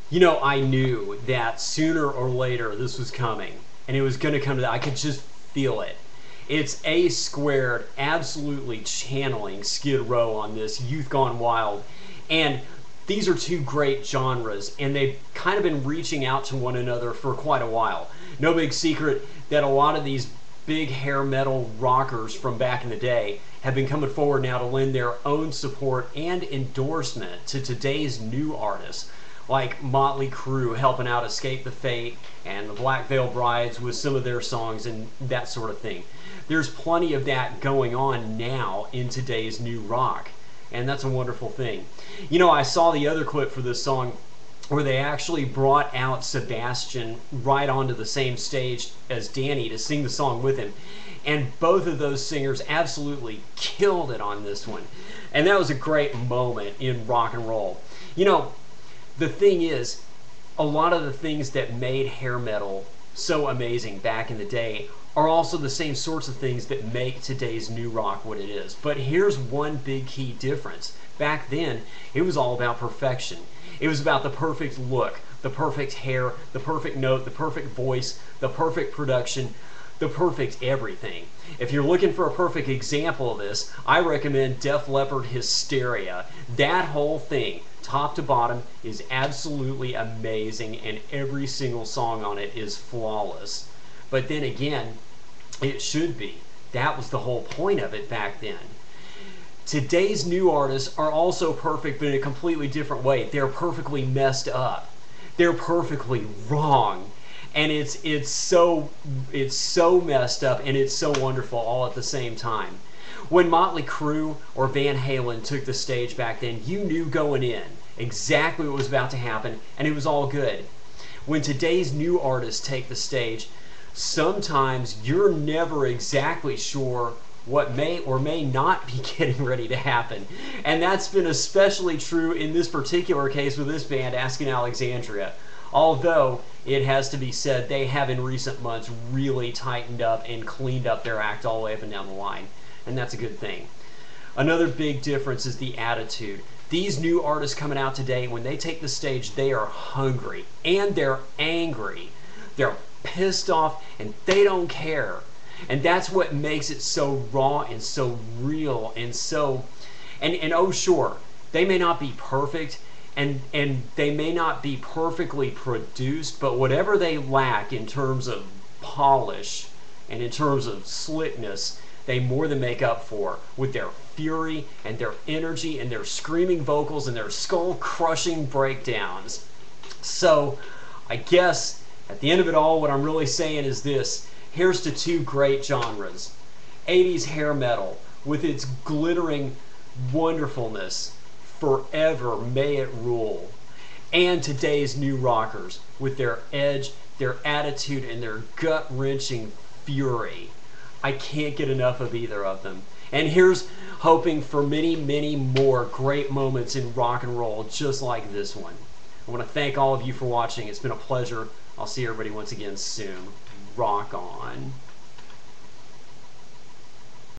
You know, I knew that sooner or later this was coming, and it was going to come to that. I could just feel it. It's A Squared absolutely channeling Skid Row on this Youth Gone Wild. And these are two great genres, and they've kind of been reaching out to one another for quite a while. No big secret that a lot of these big hair metal rockers from back in the day have been coming forward now to lend their own support and endorsement to today's new artists, like Motley Crue helping out Escape the Fate and the Black Veil Brides with some of their songs and that sort of thing. There's plenty of that going on now in today's new rock, and that's a wonderful thing. You know, I saw the other clip for this song where they actually brought out Sebastian right onto the same stage as Danny to sing the song with him. And both of those singers absolutely killed it on this one. And that was a great moment in rock and roll. You know, the thing is, a lot of the things that made hair metal so amazing back in the day are also the same sorts of things that make today's new rock what it is. But here's one big key difference. Back then, it was all about perfection. It was about the perfect look, the perfect hair, the perfect note, the perfect voice, the perfect production, the perfect everything. If you're looking for a perfect example of this, I recommend Def Leppard Hysteria. That whole thing, top to bottom, is absolutely amazing, and every single song on it is flawless. But then again, it should be. That was the whole point of it back then. Today's new artists are also perfect, but in a completely different way. They're perfectly messed up. They're perfectly wrong. And it's so messed up, and it's so wonderful all at the same time. When Motley Crue or Van Halen took the stage back then, you knew going in exactly what was about to happen, and it was all good. When today's new artists take the stage, sometimes you're never exactly sure what may or may not be getting ready to happen. And that's been especially true in this particular case with this band, Asking Alexandria. Although, it has to be said, they have in recent months really tightened up and cleaned up their act all the way up and down the line. And that's a good thing. Another big difference is the attitude. These new artists coming out today, when they take the stage, they are hungry and they're angry. They're pissed off and they don't care. And that's what makes it so raw and so real and so... And oh sure, they may not be perfect and they may not be perfectly produced, but whatever they lack in terms of polish and in terms of slickness, they more than make up for with their fury and their energy and their screaming vocals and their skull-crushing breakdowns. So, I guess, at the end of it all, what I'm really saying is this. Here's to two great genres. 80s hair metal, with its glittering wonderfulness, forever may it rule. And today's new rockers, with their edge, their attitude, and their gut-wrenching fury. I can't get enough of either of them. And here's hoping for many, many more great moments in rock and roll just like this one. I want to thank all of you for watching. It's been a pleasure. I'll see everybody once again soon. Rock on.